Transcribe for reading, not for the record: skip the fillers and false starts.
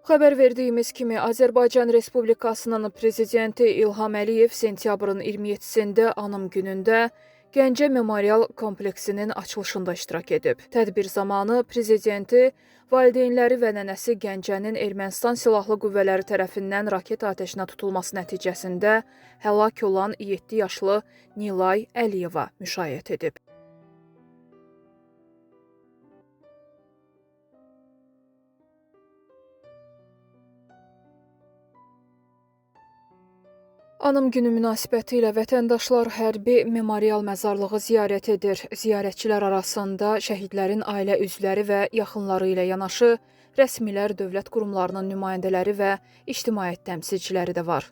Xəbər verdiyimiz kimi, Azərbaycan Respublikasının Prezidenti İlham Əliyev sentyabrın 27-sində Anım günündə Gəncə Memorial kompleksinin açılışında iştirak edib. Tədbir zamanı Prezidenti valideynləri və nənəsi Gəncənin Ermənistan Silahlı Qüvvələri tərəfindən raket atəşinə tutulması nəticəsində həlak olan 7 yaşlı Nilay Əliyeva müşayiət edib. Anım günü münasibətilə vətəndaşlar hərbi memorial məzarlığı ziyarət edir. Ziyarətçilər arasında şəhidlərin ailə üzvləri və yaxınları ilə yanaşı, rəsmilər, dövlət qurumlarının nümayəndələri və ictimaiyyət təmsilçiləri də var.